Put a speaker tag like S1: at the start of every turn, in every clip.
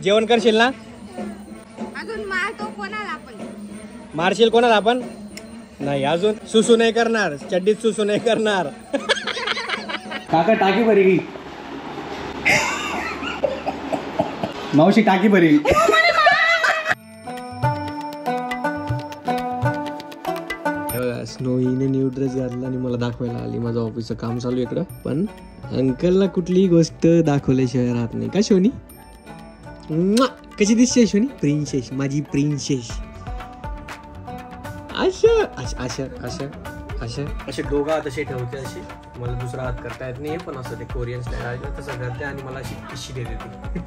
S1: जेवण करशील ना?
S2: अजून मारतो कोणाला आपण?
S1: मारशील कोणाला आपण? नाही अजून सुसू नाही करणार, चड्डीत सुसू नाही करणार. काका टाकी भरी, मावशी टाकी भरी. स्नोईने न्यू ड्रेस घातला आणि मला दाखवायला आली. माझं ऑफिसचं काम चालू आहे इकडं, पण अंकलला कुठलीही गोष्ट दाखवल्याशिवाय राहत नाही का शोनी? कशी दिसते शोनी? प्रिन्सेस, माझी प्रिन्सेस. असे दोघं हात असे ठेवते, असे मला दुसरा हात करता येत नाही, पण असं ते कोरियन स्टाईल आहे तसं करते आणि मला अशी किशी देते ती.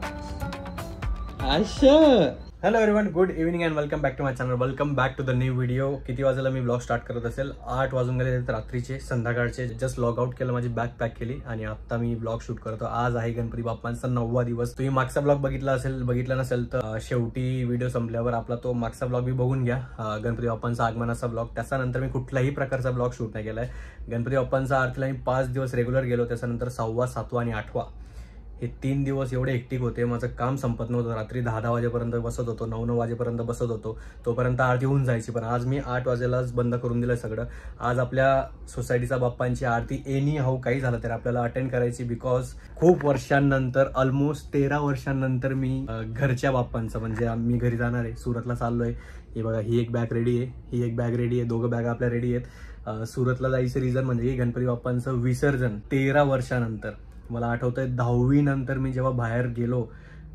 S1: Hello everyone, good evening and welcome back to my channel. Welcome back to the new video. किती वाजेला मी ब्लॉग स्टार्ट करत असेल? 8 वाजून गेले रात्रीचे, संध्याकाळचे. जस्ट लॉग आउट केलं, माझी बॅग पॅक केली आणि आता मी ब्लॉग शूट करतो. आज आहे गणपती बाप्पांचा 9वा दिवस. तुम्ही मागचा ब्लॉग बघितला नसेल तर शेवटी व्हिडिओ संपल्यावर आपला तो मागचा ब्लॉग बी बघून घ्या, गणपती बाप्पांचा आगमनाचा ब्लॉग. त्याच्यानंतर मी कुठल्याही प्रकारचा ब्लॉग शूट नाही केलाय. गणपती बाप्पांचा आरतीला मी 5 दिवस रेग्युलर गेलो, त्याच्यानंतर 6वा, 7वा आणि 8वा हे 3 दिवस एवढे हेक्टिक होते. माझं काम संपत नव्हतं. रात्री 10 वाजेपर्यंत बसत होतो, 9 वाजेपर्यंत बसत होतो, तोपर्यंत आरती होऊन जायची. पण आज मी 8 वाजेलाच बंद करून दिलं सगळं. आज आपल्या सोसायटीचा बाप्पांची आरती एनी हाऊ काही झालं तर आपल्याला अटेंड करायची, बिकॉज खूप वर्षांनंतर, ऑलमोस्ट 13 वर्षांनंतर मी घरच्या बाप्पांचं, म्हणजे मी घरी जाणार आहे, सुरतला चाललोय. हे बघा, ही एक बॅग रेडी आहे, ही एक बॅग रेडी आहे, दोघं बॅग आपल्या रेडी आहेत. सुरतला जायचं रिझन म्हणजे गणपती बाप्पांचं विसर्जन 13 वर्षानंतर. मला आठवतंय 10वी नंतर मी जेव्हा बाहेर गेलो,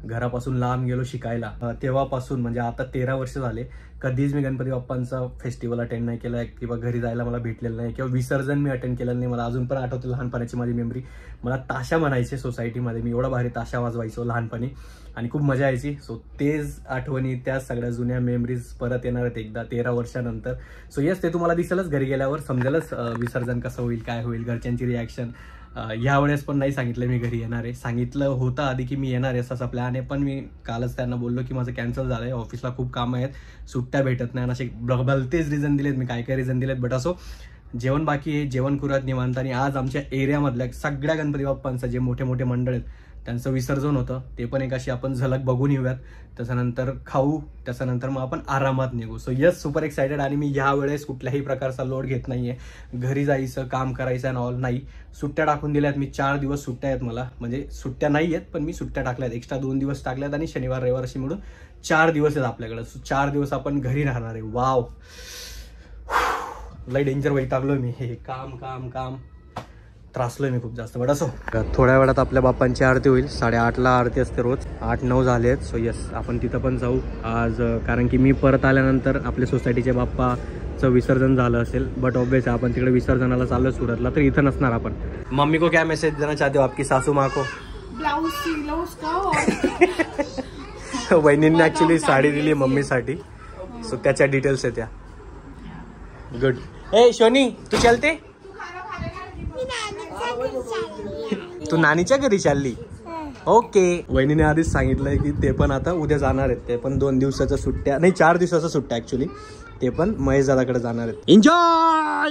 S1: घरापासून लांब गेलो शिकायला, तेव्हापासून म्हणजे आता 13 वर्ष झाले, कधीच मी गणपती बाप्पांचा फेस्टिवल अटेंड नाही केलाय किंवा घरी जायला मला भेटलेलं नाही किंवा विसर्जन मी अटेंड केलेलं नाही. मला अजून पण आठवतं लहानपणाची माझी मेमरी. मला ताशा म्हणायचे सोसायटीमध्ये, मी एवढा भारी ताशा वाजवायचो लहानपणी आणि खूप मजा यायची. सो तेच आठवणी, त्या सगळ्या जुन्या मेमरीज परत येणार आहेत एकदा 13 वर्षानंतर. सो येस, ते तुम्हाला दिसेलच, घरी गेल्यावर समजेलच विसर्जन कसं होईल, काय होईल, घरच्यांची रिॲक्शन. यावेळेस पण नाही सांगितलं मी घरी येणार आहे. सांगितलं होतं आधी की मी येणार आहे, असा प्लॅन आहे, पण मी कालच त्यांना बोललो की माझं कॅन्सल झालं आहे, ऑफिसला खूप कामं आहेत, सुट्ट्या भेटत नाही, असे भलतेच रिझन दिलेत मी, काय रिझन दिलेत. बट असो, जेवण बाकी आहे, जेवण करूयात निवांत. आणि आज आमच्या एरियामधल्या सगळ्या गणपती बाप्पांचं जे मोठे मोठे मंडळ आहेत त्यांचं विसर्जन होतं, ते पण एक अशी आपण झलक बघून येऊयात. त्याच्यानंतर खाऊ, त्याच्यानंतर मग आपण आरामात निघू. So yes, super excited. आणि मी यावेळेस कुठल्याही प्रकारचा लोड घेत नाहीये, घरी जायचं, काम करायचं आणि ऑल नाही. सुट्ट्या टाकून दिल्यात मी, 4 दिवस सुट्ट्या आहेत मला, म्हणजे सुट्ट्या नाही आहेत पण मी सुट्ट्या टाकल्यात, एक्स्ट्रा 2 दिवस टाकल्यात आणि शनिवार रविवार अशी मिळून 4 दिवस आहेत आपल्याकडे. सो 4 दिवस आपण घरी राहणार आहे. वाव, लय डेंजर वैतागलोय मी, हे काम काम काम त्रासलोय मी खूप जास्त. बट असो, थोड्या वेळात आपल्या बाप्पांची आरती होईल. 8:30ला आरती असते रोज, 8-9 झाले आहेत. सो येस, आपण तिथं पण जाऊ आज, कारण की मी परत आल्यानंतर आपल्या सोसायटीच्या बाप्पाचं विसर्जन झालं असेल. बट ऑब्वियस आपण तिकडे विसर्जनाला चाललो सुरतला, तर इथं नसणार आपण. मम्मी को क्या मैसेज देना चाहते हो आपकी सासू माँ को?
S2: ब्लाउज सिलो उसका.
S1: वहिनींनी ऍक्च्युली साडी दिली मम्मीसाठी, सो त्याच्या डिटेल्स आहेत त्या. गुड. ए शोनी, तू चलते? तू नानीच्या घरी चालली? ओके. वहिनीने आधीच सांगितलंय की ते पण आता उद्या जाणार आहेत, ते पण 2 दिवसाच्या सुट्ट्या, नाही 4 दिवसाच्या सुट्ट्या ऍक्च्युली, ते पण महेश दादाकडे जाणार आहेत. एन्जॉय.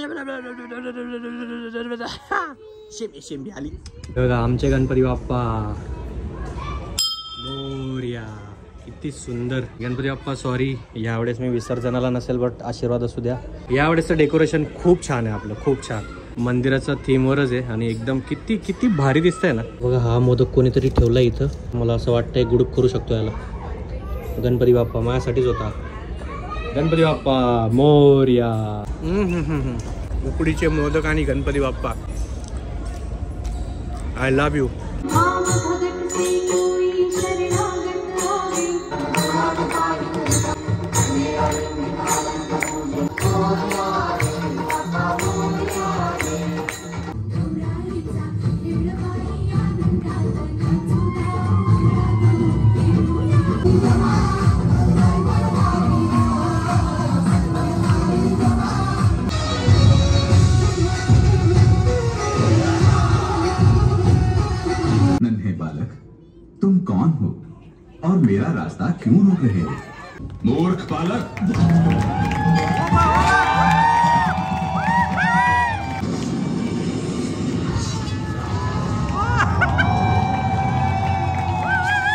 S1: शेंबी आली बघा आमचे गणपती बाप्पा मोरया. किती सुंदर गणपती बाप्पा. सॉरी, यावेळेस मी विसर्जनाला नसेल, बट आशीर्वाद असू द्या. यावेळेसचं डेकोरेशन खूप छान आहे आपलं, खूप छान. मंदिराचा थीमवरच आहे आणि एकदम किती भारी दिसतंय ना. बघा, हा मोदक कोणीतरी ठेवला इथं, मला असं वाटतंय गुडूप करू शकतो याला. गणपती बाप्पा माझ्यासाठीच होता. गणपती बाप्पा मोरया. उकडीचे मोदक आणि Ganpati Bappa, I love you.
S3: तुम कौन हो और मेरा रास्ता क्यों रोक रहे हो? मूर्ख बालक.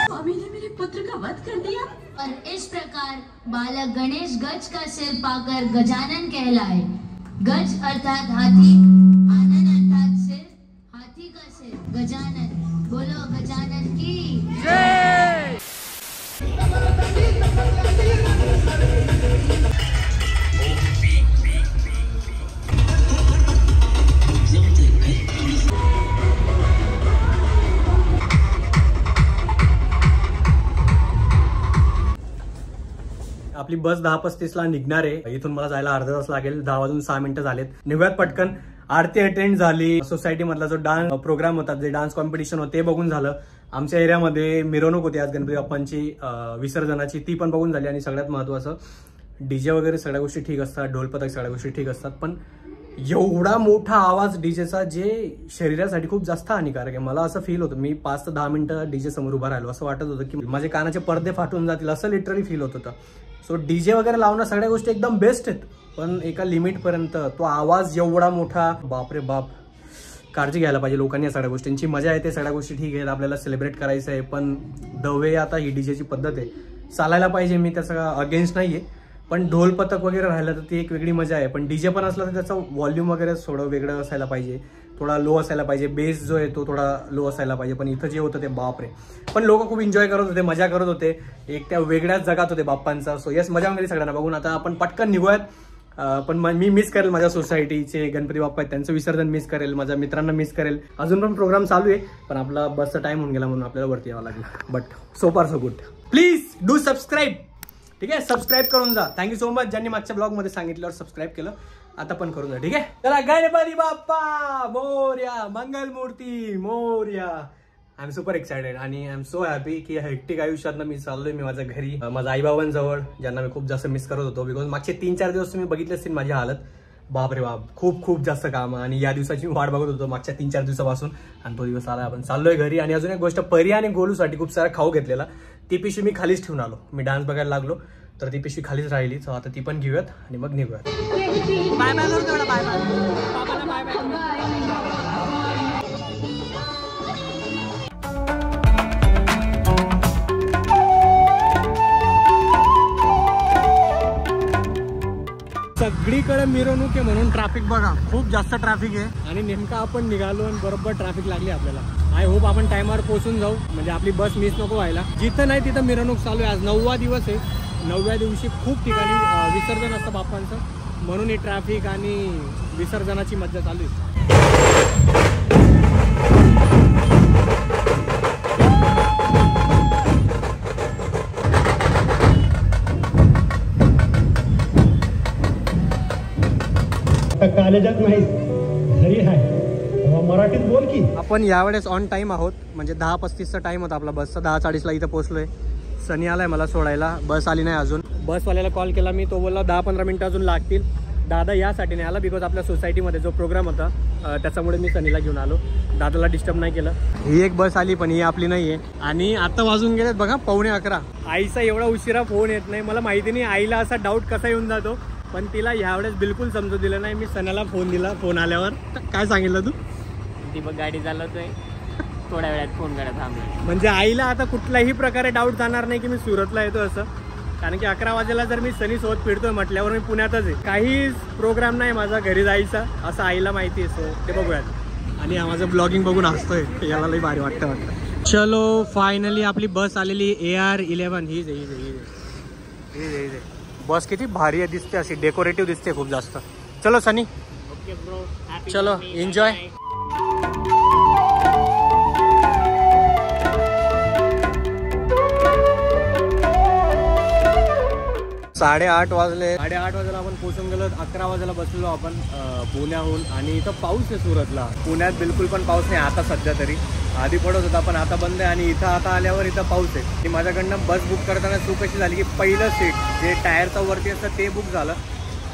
S4: स्वामी ने मेरे पुत्र का वध बालक गणेश गज का सिर पाकर गजानन कहलाए। गज अर्थात हाथी, आनन अर्थात सिर, हाथी का सिर गजानन। बोलो गजानन की जय।
S1: आपली बस 10:35 निघणार आहे. इथून मला जायला अर्धा तास लागेल. 10 वाजून 6 मिनिटं झालेत. निघूयात पटकन. आरती अटेंड झाली. सोसायटी मधला जो डान्स प्रोग्राम होता, जे डान्स कॉम्पिटिशन होते ते बघून झालं. आमच्या एरियामध्ये मिरवणूक होती आज गणपती बाप्पांची विसर्जनाची, ती पण बघून झाली. आणि सगळ्यात महत्वाचं डीजे वगैरे सगळ्या गोष्टी ठीक असतात, ढोलपथक सगळ्या गोष्टी ठीक असतात, पण एवढा मोठा आवाज डीजेचा जे शरीरासाठी खूप जास्त हानिकारक आहे. मला असं फील होतं, मी 5 ते 10 मिनिटं डीजे समोर उभा राहिलो. असं वाटत होतं की माझे कानाचे पडदे फाटून जातील, असं लिटरली फील होत होतं. सो डीजे वगैरे लावणं सगळ्या गोष्टी एकदम बेस्ट आहेत, पण एका लिमिट पर्यंत. तो आवाज एवढा मोठा, बापरे बाप. काळजी घ्यायला पाहिजे लोकांनी या सगळ्या गोष्टींची. मजा येते, सगळ्या गोष्टी ठीक आहेत, आपल्याला सेलिब्रेट करायचं आहे, पण द वे आता ही डीजेची पद्धत आहे चालायला पाहिजे. मी त्याचा अगेन्स्ट नाहीये, पण ढोल पथक वगैरे राहिलं तर ती एक वेगळी मजा आहे. पण डीजे पण असला तर त्याचं व्हॉल्यूम वगैरे थोडं वेगळं असायला पाहिजे, थोडा लो असायला पाहिजे. बेस जो आहे तो थोडा लो असायला पाहिजे. पण इथं जे होतं ते बापरे. पण लोक खूप एन्जॉय करत होते, मजा करत होते, एक त्या वेगळ्याच जगात होते बाप्पांचा. सो यस, मजा वगैरे सगळ्यांना बघून. आता आपण पटकन निघूयात. पण मी मिस करेल माझ्या सोसायटीचे गणपती बाप्पा आहेत, त्यांचं विसर्जन मिस करेल, माझ्या मित्रांना मिस करेल. अजून पण प्रोग्राम चालू आहे, पण आपला बसचा टाइम होऊन गेला म्हणून आपल्याला वरती यावं लागलं. बट सो फार so good. Please do subscribe. ठीक आहे, सबस्क्राईब करून जा. थँक्यू सो मच ज्यांनी मागच्या ब्लॉग मध्ये सांगितल्यावर सबस्क्राईब केलं. आता पण करून जा. ठीक आहे, चला. Ganpati Bappa Morya, Mangalmurti Morya. I am super excited आणि आय एम सो हॅपी की हेक्टिक आयुष्यात मी चाललोय. मी माझ्या घरी, माझ्या आईबाबांजवळ, ज्यांना मी खूप जास्त मिस करत होतो. बिकॉज मागचे 3-4 दिवस तुम्ही बघितले असतील माझी हालत. बापरे बाप, खूप जास्त काम. आणि या दिवसाची वाट बघत होतो मागच्या 3-4 दिवसापासून, आणि तो दिवस आला. आपण चाललोय घरी. आणि अजून एक गोष्ट, परी आणि गोलूसाठी खूप सारा खाऊ घेतलेला. ती पिशवी मी खालीच ठेवून आलो. मी डान्स बघायला लागलो तर ती पिशवी खालीच राहिली. सो आता ती पण घेऊयात आणि मग निघूयात. बाय बाय करू तेवढा. बाय बाय बाबाला. Bye bye. सगळीकडे मिरवणूक आहे म्हणून ट्रॅफिक बघा, खूप जास्त ट्रॅफिक आहे. आणि नेमका आपण निघालो आणि बरोबर ट्रॅफिक लागली आपल्याला. आय होप आपण टायमावर पोहोचून जाऊ, म्हणजे आपली बस मिस नको व्हायला. जिथं नाही तिथं मिरवणूक चालू आहे. आज 9वा दिवस आहे. 9व्या दिवशी खूप ठिकाणी विसर्जन असतं बाप्पांचं, म्हणून ही ट्रॅफिक आणि विसर्जनाची मज्जा चालू आहे.
S5: कॉलेजात नाही, घरी आहे, मराठीत बोल की.
S1: आपण यावेळेस ऑन टाइम आहोत, म्हणजे 10:35चा टाइम होता आपला बसचा. 10:40ला इथं पोहोचलोय. सनी आलाय मला सोडायला, बस आली नाही अजून. बसवाल्याला कॉल केला मी, तो बोलला 10-15 मिनिटं अजून लागतील. दादा यासाठी नाही आला, बिकॉज आपल्या सोसायटीमध्ये जो प्रोग्राम होता त्याच्यामुळे मी सनीला घेऊन आलो. दादाला डिस्टर्ब नाही केलं. ही एक बस आली, पण ही आपली नाही आहे. आणि आता वाजून गेलेत बघा 11:15. आईचा एवढा उशिरा फोन येत नाही, मला माहिती नाही आईला असा डाऊट कसा येऊन जातो, पण तिला ह्यावेळेस बिलकुल समजू दिलं नाही. मी सनाला फोन दिला. फोन आल्यावर काय सांगितलं तू?
S6: ती बघ गाडी चालवतोय, थोड्या वेळात फोन करायला थांबलो.
S1: म्हणजे आईला आता कुठल्याही प्रकारे डाऊट जाणार नाही की मी सुरतला येतो असं, कारण की 11 वाजेला जर मी सनी सोबत फिरतोय म्हटल्यावर मी पुण्यातच आहे. काहीच प्रोग्राम नाही माझा घरी जायचा, असं आईला माहिती आहे. सो ते बघूयात. आणि हा माझं ब्लॉगिंग बघून हसतोय, याला लई भारी वाटतं. चलो फायनली आपली बस आलेली. AR11 ही बस किती भारी आहे, दिसते अशी डेकोरेटिव्ह दिसते खूप जास्त. चलो सनी,
S6: ओके ब्रो,
S1: चलो एन्जॉय. 8:30 वाजले. 8:30 वाजेला आपण पोहोचून गेलो. 11 वाजेला बसलेलो आपण पुण्याहून. आणि इथं पाऊस आहे सुरतला. पुण्यात बिलकुल पण पाऊस नाही आता सध्या तरी. आधी पडत होता पण आता बंद आहे. आणि इथं आता आल्यावर इथं पाऊस आहे. आणि माझ्याकडनं बस बुक करताना चूक कशी झाली की पहिलं सीट जे टायरचा वरती असतं ते बुक झालं.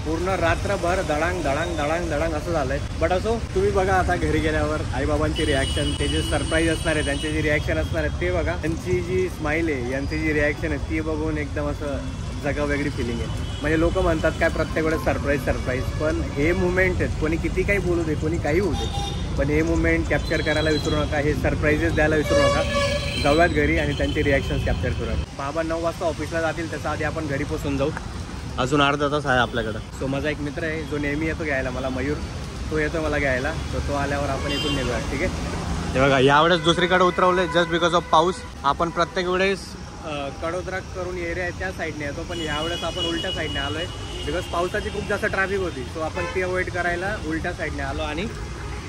S1: पूर्ण रात्रभर धडांग धडांग धडांग धडांग असं झालंय. बट असो, तुम्ही बघा आता घरी गेल्यावर आईबाबांची रिॲक्शन, ते जे सरप्राईज असणार आहे, त्यांचे जे रिॲक्शन असणार आहेत ते बघा. त्यांची जी स्माईल आहे, यांची जी रिॲक्शन आहे ती बघून एकदम असं जगा वेगळी फिलिंग आहे. म्हणजे लोक म्हणतात काय प्रत्येक वेळेस सरप्राईज, पण हे मुवमेंट आहेत. कोणी किती काही बोलू दे, कोणी काही होऊ दे, पण हे मुवमेंट कॅप्चर करायला विसरू नका. हे सरप्राईजेस द्यायला विसरू नका. जाऊयात घरी आणि त्यांचे रिॲक्शन्स कॅप्चर करूयात. बाबा 9 वाजता ऑफिसला जातील, त्याच्या आधी आपण घरी पोचून जाऊ. अजून अर्धा तास आहे आपल्याकडं. सो माझा एक मित्र आहे जो नेहमी येतो घ्यायला मला, मयूर, तो येतो मला घ्यायला. तो आल्यावर आपण इथून निघूया. ठीक आहे. हे बघा यावेळेस दुसरीकडे उतरवले जस्ट बिकॉज ऑफ पाऊस. आपण प्रत्येक वेळेस कडोद्रा करून एरिया आहे त्या साईडने येतो, पण यावेळेस आपण उलट्या साईडने आलो आहे बिकॉज पावसाची खूप जास्त ट्रॅफिक होती. सो आपण ती अवॉइड करायला उलट्या साईडने आलो. आणि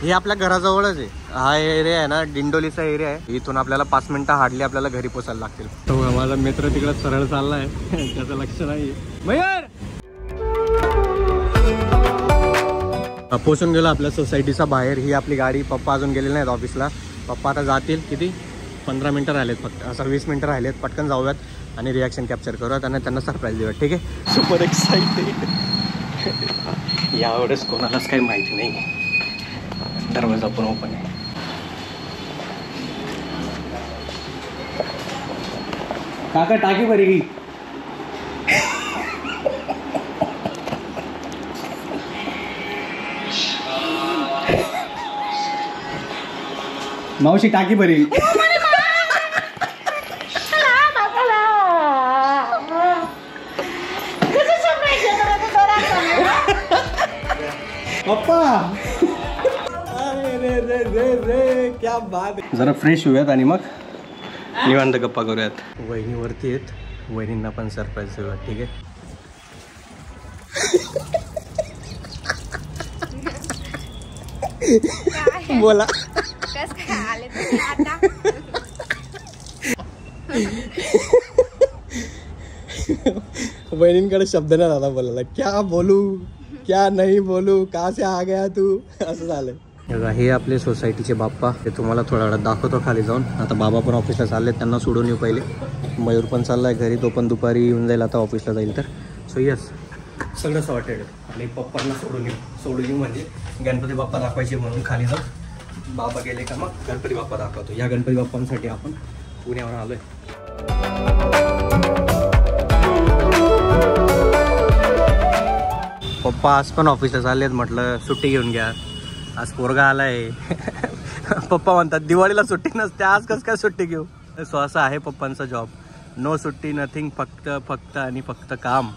S1: हे आपल्या घराजवळच आहे. हा एरिया आहे ना, दिंडोलीचा एरिया आहे. इथून आपल्याला 5 मिनिटं हार्डली आपल्याला घरी पोचायला लागतील. तो माझा मित्र तिकडे सरळ चालला आहे, त्याचं लक्ष नाही. मयूर पोचून गेलो आपल्या सोसायटीचा बाहेर. ही आपली गाडी. पप्पा अजून गेलेले नाहीत ऑफिसला. पप्पा आता जातील. किती 15 मिनटं राहिलेत फक्त, असं 20 मिनटं राहिलेत. पटकन जाऊयात आणि रिॲक्शन कॅप्चर करूयात आणि त्यांना सरप्राईज देऊयात. ठीक आहे. Super excited. यावेळेस कोणालाच काही माहिती नाही. दरवाजा पण ओपन आहे. काका टाकी बरी की मावशी टाकी बरी. पप्पा अरे रे रे रे क्या बात. जरा फ्रेश होऊयात आणि मग निवांत गप्पा करूयात. वहिनी वरती आहेत, वहिनींना पण सरप्राईज देऊयात. ठीक आहे. बोला.
S2: कस काय आले तुम्ही आता?
S1: वहिनींकडे शब्द नाही झाला बोलायला. क्या बोलू क्या नाही बोलू, का से आ गया तू, असं झालंय. हे आपले सोसायटीचे बाप्पा. ते तुम्हाला थोड्या वेळात दाखवतो खाली जाऊन. आता बाबा पण ऑफिसला चालले, त्यांना सोडून येऊ पहिले. मयूर पण चाललाय घरी, तो पण दुपारी येऊन जाईल आता ऑफिसला जाईल तर. सो यस, सगळं सॉर्टेड. आणि पप्पांना सोडून येऊ म्हणजे गणपती बाप्पा दाखवायचे म्हणून खाली जाऊ. बाबा गेले का मग गणपती बाप्पा दाखवतो. या गणपती बाप्पांसाठी आपण पुण्यावर आलोय. पप्पा आज पण ऑफिसला चाललेत. म्हटलं सुट्टी घेऊन घ्या, आज पोरगा आलाय. पप्पा म्हणतात दिवाळीला सुट्टी नसते, आज कसं काय सुट्टी घेऊ. सो असं आहे पप्पांचा जॉब. नो सुट्टी नथिंग, फक्त आणि फक्त काम.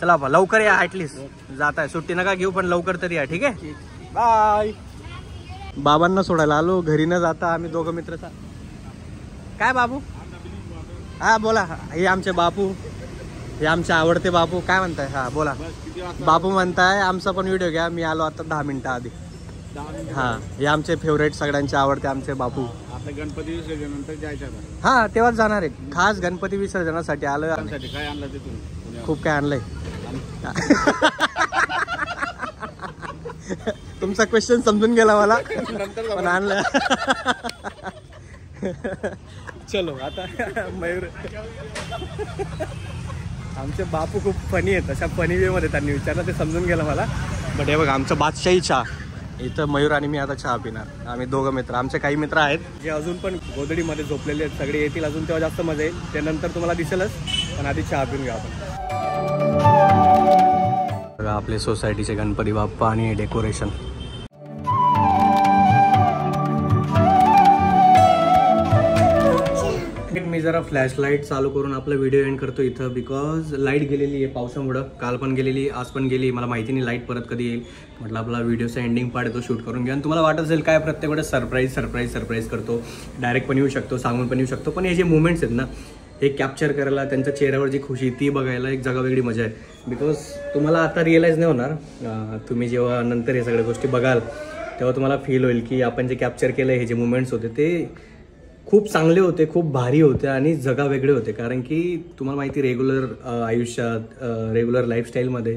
S1: चला बा लवकर या, ॲटलिस्ट जात आहे. सुट्टी नका घेऊ पण लवकर तरी या. ठीक आहे. बाय. बाबांना सोडायला आलो, घरी न जाता आम्ही दोघं मित्र. काय बाबू? हा बोला. हे आमचे बापू, हे आमचे आवडते बापू. काय म्हणताय? हा बोला. बापू म्हणताय आमचा पण व्हिडिओ घ्या. मी आलो आता 10 मिनिटं आधी. हा, हे आमचे फेवरेट, सगळ्यांचे आवडते आमचे बापू.
S5: गणपती विसर्जनानंतर जायचं.
S1: हा तेव्हाच जाणार आहे. खास गणपती विसर्जनासाठी आलोय.
S5: काय आणलं ते तुम्ही?
S1: खूप काय आणलंय. तुमचा क्वेश्चन समजून गेला मला, पण आणलं. चलो आता मयूर. आमचे बापू खूप फनी आहेत, अशा फनी वे मध्ये त्यांनी विचारलं, ते समजून गेलं मला. बट हे बघा आमचं बादशाही चहा. इथं मयूर आणि मी आता चहा पिणार. आम्ही दोघं मित्र. आमचे काही मित्र आहेत जे अजून पण गोदडीमध्ये झोपलेले आहेत. सगळे येतील अजून, तेव्हा जास्त मजा येईल. त्यानंतर तुम्हाला दिसेलच, पण आधी चहा पिऊन घ्या आपण. बघा आपले सोसायटीचे गणपती बाप्पा आणि डेकोरेशन. मी जरा फ्लॅशलाईट चालू करून आपला व्हिडिओ एंड करतो इथं, बिकॉज लाईट गेलेली आहे पावसामुळं. काल पण गेलेली, आज पण गेली. मला माहिती नाही लाईट परत कधी येईल. म्हटलं आपला व्हिडिओचा एंडिंग पार्ट येतो, शूट करून घ्या. आणि तुम्हाला वाटत असेल काय प्रत्येक वेळेस सरप्राईज करतो. डायरेक्ट पण येऊ शकतो, सांगून पण येऊ शकतो. पण हे जे मुवमेंट्स आहेत ना, हे कॅप्चर करायला, त्यांच्या चेहऱ्यावर जी खुशी ती बघायला एक जगावेगळी मजा आहे. बिकॉज तुम्हाला आता रिअलाईज नाही होणार. तुम्ही जेव्हा नंतर हे सगळ्या गोष्टी बघाल तेव्हा तुम्हाला फील होईल की आपण जे कॅप्चर केलं, हे जे मुवमेंट्स होते ते खूप चांगले होते, खूप भारी होते आणि जगावेगळे होते. कारण की तुम्हाला माहिती, रेग्युलर आयुष्यात, रेग्युलर लाईफस्टाईलमध्ये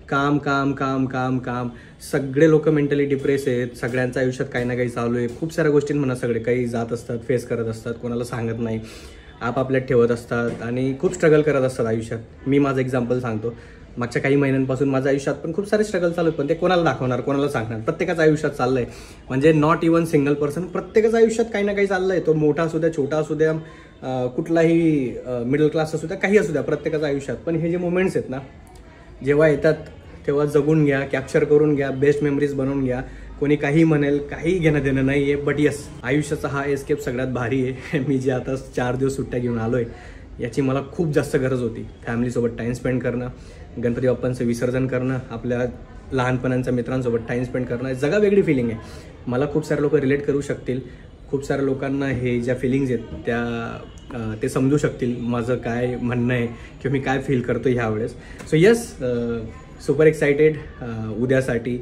S1: काम काम काम काम काम, सगळे लोक मेंटली डिप्रेस आहेत. सगळ्यांच्या आयुष्यात काही ना काही चालू आहे. खूप साऱ्या गोष्टींमधून सगळे काही जात असतात, फेस करत असतात, कोणाला सांगत नाही, आपापल्यात ठेवत असतात आणि खूप स्ट्रगल करत असतात आयुष्यात. मी माझं एक्झाम्पल सांगतो. मागच्या काही महिन्यांपासून माझ्या आयुष्यात पण खूप सारे स्ट्रगल चालू आहेत, पण ते कोणाला दाखवणार, कोणाला सांगणार. प्रत्येकाच्या आयुष्यात चाललंय, म्हणजे नॉट इवन सिंगल पर्सन. प्रत्येकाच्या आयुष्यात काही ना काही चाललंय. तो मोठा असू द्या, छोटा असू द्या, कुठलाही मिडल क्लास असू द्या, काही असू द्या, प्रत्येकाच्या आयुष्यात. पण हे जे मोमेंट्स आहेत ना, जेव्हा येतात तेव्हा जगून घ्या, कॅप्चर करून घ्या, बेस्ट मेमरीज बनवून घ्या. कोणी काही म्हणेल, काही घेणं देणं नाही आहे. बट यस, आयुष्याचा हा एस्केप सगळ्यात भारी आहे. मी जे आता 4 दिवस सुट्ट्या घेऊन आलो आहे, याची मला खूप जास्त गरज होती. फॅमिलीसोबत टाईम स्पेंड करणं, गणपती बाप्पांचं विसर्जन करणं, आपल्या लहानपणाच्या मित्रांसोबत टाईम स्पेंड करणं, जगा वेगळी फिलिंग आहे. मला खूप सारे लोक रिलेट करू शकतील. खूप साऱ्या लोकांना हे ज्या फिलिंग्ज आहेत ते समजू शकतील, माझं काय म्हणणं आहे किंवा मी काय फील करतो ह्यावेळेस. सो यस, सुपर एक्सायटेड उद्यासाठी,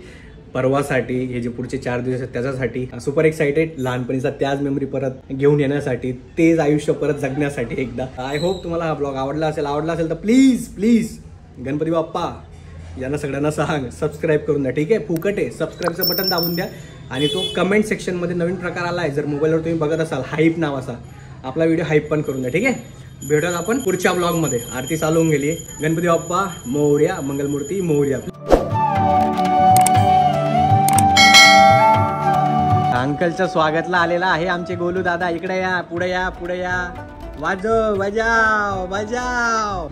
S1: परवासाठी, हे जे पुढचे 4 दिवस आहेत त्याच्यासाठी सुपर एक्सायटेड. लहानपणीचा त्याच मेमरी परत घेऊन येण्यासाठी, तेच आयुष्य परत जगण्यासाठी एकदा. आय होप तुम्हाला हा ब्लॉग आवडला असेल तर प्लीज गणपती बाप्पा यांना सगळ्यांना सांग, सबस्क्राईब करून द्या. ठीक आहे, फुकट आहे, सबस्क्राईबचं बटन दाबून द्या. आणि तो कमेंट सेक्शनमध्ये नवीन प्रकार आला आहे, जर मोबाईलवर तुम्ही बघत असाल, हाईप नावाचा, आपला व्हिडिओ हाईप पण करून द्या. ठीक आहे, भेटूयात आपण पुढच्या ब्लॉगमध्ये. आरती चालू होऊन गेली. गणपती बाप्पा मोरया, मंगलमूर्ती मोरया. अंकलच्या स्वागतला आलेला आहे आमचे गोलू दादा. इकडे या, पुढे या, वाजव, बजाव.